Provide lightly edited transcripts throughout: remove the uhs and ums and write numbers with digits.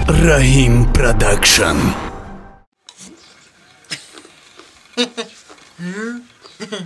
Rahim Production.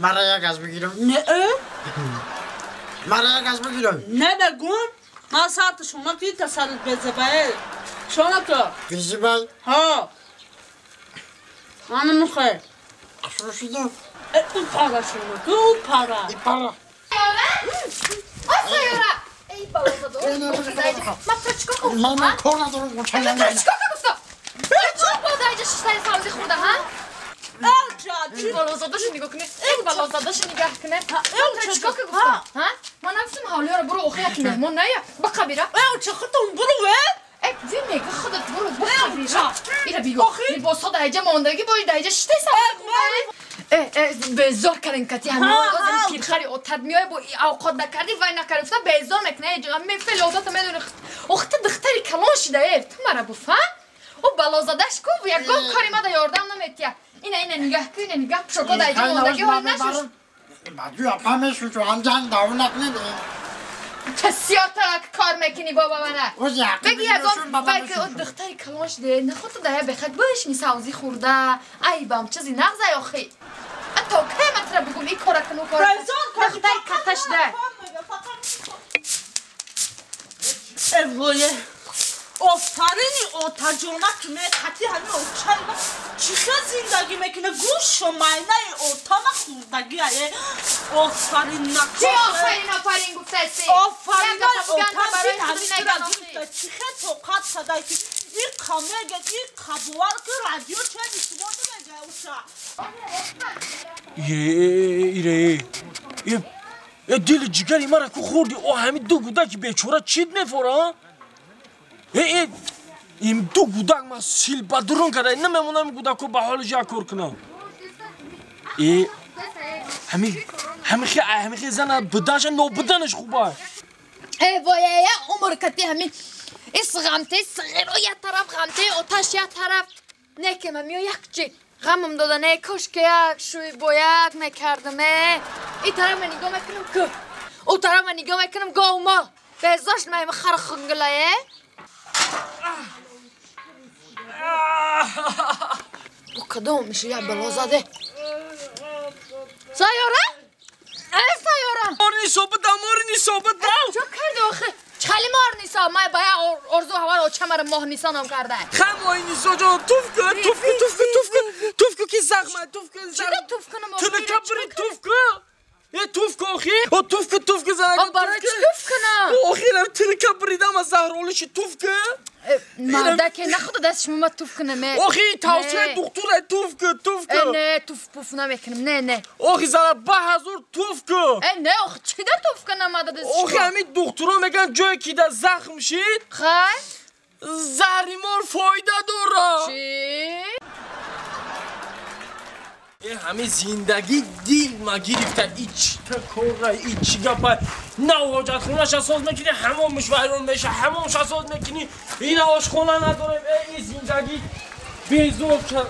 مرا یک از بگیرم. نه مرا یک از بگیرم. نه بگون ما ساعت شما کی تسلط بزبایل شما تو بزبایل ها من میخوام اشو شدم اون پارا شما تو پارا ای پارا آسایورا ای بابا ما پرچکا گفتم من کار ندارم گوچه نمیدونم پرچکا گفتم پرچکا بازه اینجا ششتای سالزی خوردم ها این بالازاداشو نگاه کنه این بالازاداشو نگاه کنه پرچکا که گفتم ها ما نفتم حالیارا برو اوخی یکی مهمون نیا بقا بیرا چه خودتون برو وی میگه خودت برو بقا بیرا ایره بیگو با صدا ایجا ماندگی باید ایجا ششتای سالزی بزار کردن کتی همه آزم پیرخری او تدمیای با اوقات نکردی وای نکردی بزار میکنه ایجا می فعل اوقات میدونی وقت دختری کلان شده تو مرا بفهم او بلازادش کو و یک گام کاری ما دا یاردم نمیتیه اینه نگاه کن اینه نگاه پشکو دا ایجا ماندگی های نشوش بعدی اپا میشو تو هم جنگ داونک نده چه سیاتا کار میکنی بابا منه بگی یک گام بگی او دختری کلان شده نخود دا بخد باش می سوزی خورده ای بام چیزی نغزه آخی تو که مطرح بگم این کارا کنو کارا دختری کتش ده اوه آفرینی او ترجمه کنه خطی همین او چرا چیکار زندگی میکنه گوش و معنی او تمام خوردگی आहे آفرین نکن چی آفرین گفته سی آفرین او تمام زندگی چیکار توقعات صدایی که این کامل این خبر که رادیو چه میشود ایره یه دل جگری مرا که خوردی او همین دو گودک بیچاره چید میفوره این دو گودک ما سیل بدرون کرده نمیمونم گودک رو به حال جا کار کنم همین زن بدنش نو بدنش خوبه ای وای عمر کتی همین اس غمته صغیر و یه طرف غمته آتش یه طرف نه که من میو یک چی غمم دادنه کاش که یک شوی باید میکردم این طرف من نگاه میکنم که او طرف من نگاه میکنم گاو ما بزاشت من خر خنگلایه او کدوم میشه یک بلازاده سایاره؟ ای سایاره مارنی صحبت چه کرده آخه؟ چخلی مار نیسا ما باید ارزو هوا رو چمر ماه نیسا نام کرده خم آی نیسا جان توف که که زخمه چرا توف کنم تو نکبری توف که آخی توف که زنگه برای چی توف کنم آخی نم ترکه بریدم از زهرالش توف که مرده که نخوده دستش ما توف کنم آخی توصیه دکتره توف که نه توف پوف نمیکنم نه آخی زنه 1000 توف که نه آخی چی در توف کنم ماده دستش آخی همین دکترها میگن جایی که در زخم شید خواهی؟ زهریمار فایده داره چی؟ همه زندگی دیل ما گرفته ایچ تکوره ایچ گپه نه حاجت خونش اساس میکنی همامش ویران میشه همامش اساس میکنی این آشخونه نداره این زندگی بیزور کرد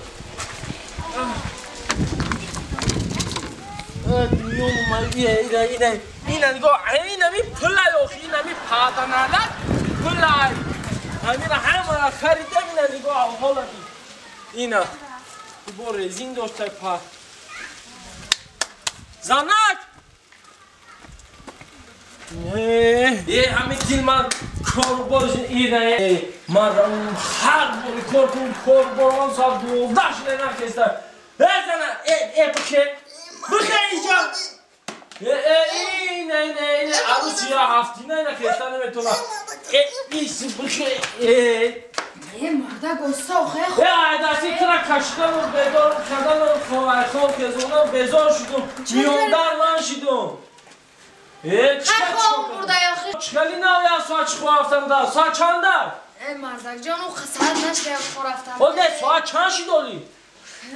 اینه نگاه این همی پلای آخی این همی پادنالت پلای همین همه خریده اینه نگاه حالا اینه با رزین داشته پا زنک همه دیل من کار بارشن اینه من هر باری کار باران سال 12 شده نخسته زنه بخیر اینجا اینه عروسی یا هفتی نخسته نمیتونم ایسی بخیر مرده گسته آخه دستی ترا کشیدم و بیدار کردم و خواه کزونم بیزار شدم میاندر من شدم خواه مرده آخه چکلی نوی از ساعت چی خواه افتم در ساعت چند در؟ مردک جان او خسارت نشده خواه رفتم ساعت چند شدالی؟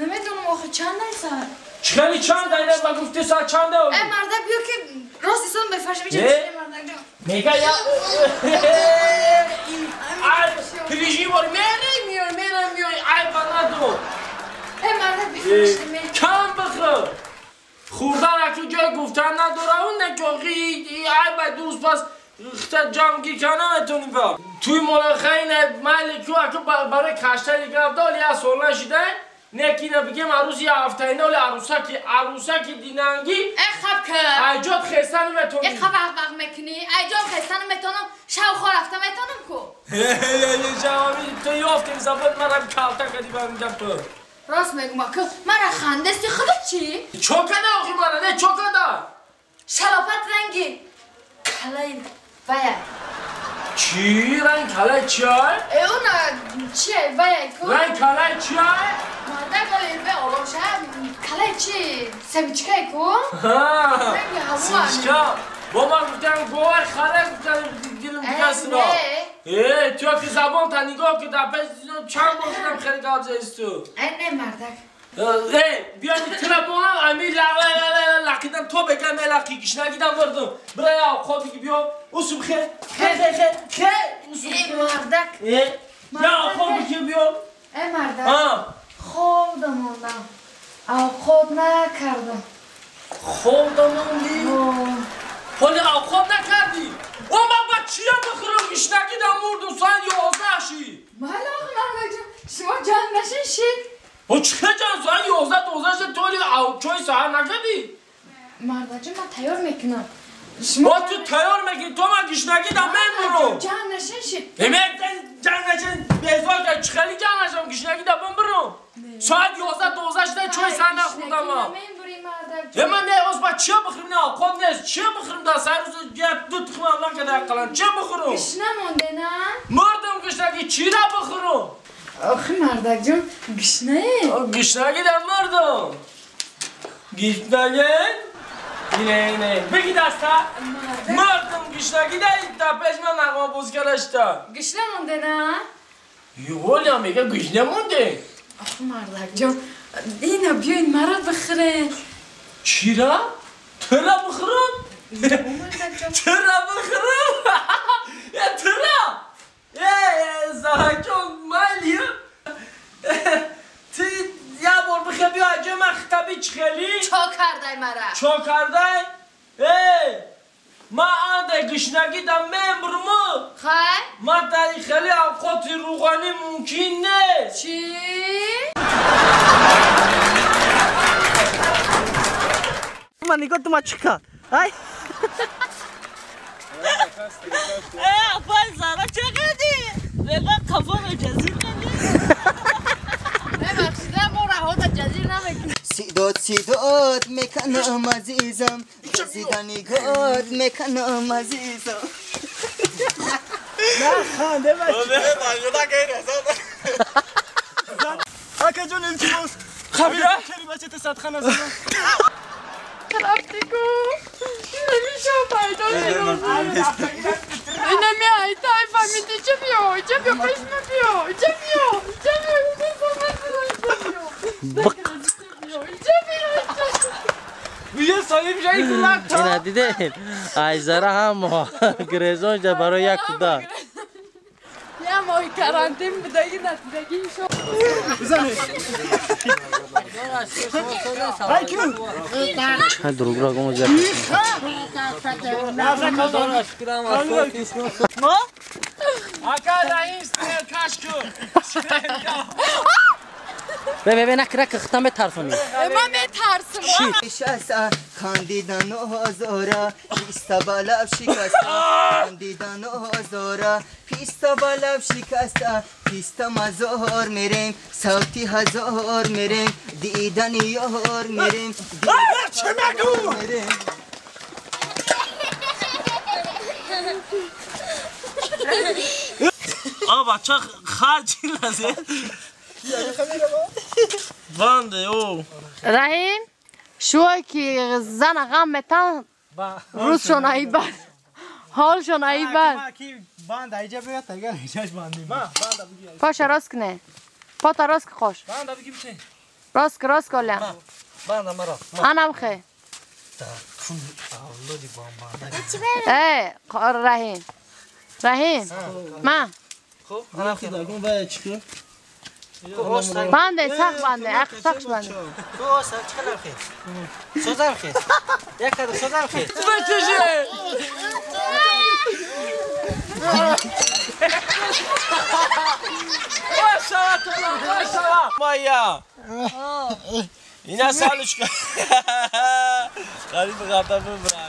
نمیدونم آخه چند نیست چکلی چند در و گفتی ساعت چند در؟ مردک بیا که راستی سون بفرشه میشه مردک جان میگه یا پریشی باری میرم ای بندو مردک بفرشه کم بخور خوردن اکو جای گفتن نداره اون نکاقی ای باید درست پس اختا جامگی کنم اتونی با توی ملاخین مالکی که برای کشتری گرفته ولی از سولن شده نکینه بگیم عروسی هفتهینه ولی عروسکی دیننگی خب که ایجاد خستن بتونی خب وقت میکنی ایجاد خستن میتونم شو خور رفته میتونم کو یه جوامی تو یافتیم زباد مرم کلتا کدی با میگم تو راست میگم که مرا خندستی خودت چی؟ چوکده آخی مرا نه چوکده شلافت رنگی کلای ویا چی؟ رنگ کلای چیای؟ اون چیه ویا کو؟ رنگ کلای چیای؟ مادر گلی به آروشه کلای چی؟ سویچکه کو؟ رنگی هوا سویچکا با من گفتم گوهر خاله گفتم گلم دیگه سنا تو که زبان تا نگاه که در پیش چند بار کنم خیلی گازه است تو نه مردک بیانی تلفونم امی لقیدم تو بگم لقیگیش نگیدم بردم برای خود بگی بیا اصوب خیر مردک یا خود بگی بیا مردک خوب دموندم او خود نکردم خوب دموندی؟ حالی او خوب نکردی؟ او من با چیه بخورم گیش نگیدم مردم ساعت 11 شی مالا مردک جان شما جان نشین شید او چه جان ساعت 11 شد تولی او چوی ساعت نکردی؟ مردک جان من تیار میکنم با تو تیار میکنی تو من گیش نگیدم من برو جان نشین شید جان نشین بیزار که خیلی جان نشم گیش نگیدم من برو ساعت 11 شده چوی ساعت نخوردم من من نه از با چه بخورم نه خود نیست چه بخورم در سر روز دو تخم هم نکرده اقلان چه بخورم؟ گش نمونده نه؟ مردم گش نگی چی را بخورم؟ آخه مردک جون گش نه گش نگی در مردم گش نگی؟ اینه بگی دستا مردم گش نگی در پیش من نقمه بوز کرشتا گش نمونده نه؟ یه هم میگه گش نمونده آخه مردک جون اینا بیاین مرا بخوره چی را؟ تو را بخورم؟ تو را بخورم؟ تو را؟ زهجان مالی تو یه بار بخیر بیا اجا مختبی چخلی چا کرده مرا؟ چا کرده؟ ما آنده گشنگی دم ممبرمو خواهی؟ ما داری خیلی اوقات روغانی ممکن نیست چی؟ من نگاه تو ما چکا های اپای زارا چه کردی؟ بگم کفا جزیر کردی؟ ببخشیده ما رها تا جزیر نمیکنی سیدات میکنم عزیزم زیده نگات میکنم عزیزم نه خانده باشی آکا جون التماس خبیره؟ کلمه چه تصد خانه زنم رفتی کو نمیشه پیدا نگردی نمیای تای فهمیدی چه بیا قسم بیا بیا سالیم جایی کلک تا اینا دیدین ایزاره هم گریزان جا برای یک کدا یه ماهی کرانتین بدهی نتیدگی شو بزنه چه دروگ را گمو زیاد ما؟ اکا رئیس کش کن به نکرک اختم به ترسونی من بترسم شسته خاندیدن آزارا پیستا بالب شکسته خاندیدن آزارا پیستا بالب شکسته پیستا مزار میریم صوتی هزار میریم دیدن یار میریم چه مگو؟ بچه خرجی لازه بنده او رحیم شوی که زن غم میتن روزشون ایبن حالشون ایبن باند ایجا بیاد تگر ایجاش باندیم پاش راست کنه پاتا راست که خوش بنده بگی بشه راست کلم باند مرا انم خی رحیم من خب انا خیلی دارم باید چیکار بنده سخت بنده اخ سخت بنده تو سر چیکار خیر سوزن خیر یک کدو سوزن خیر بچشه Maşallah. Maya. Yine salışka. Garip kadar mı bırak?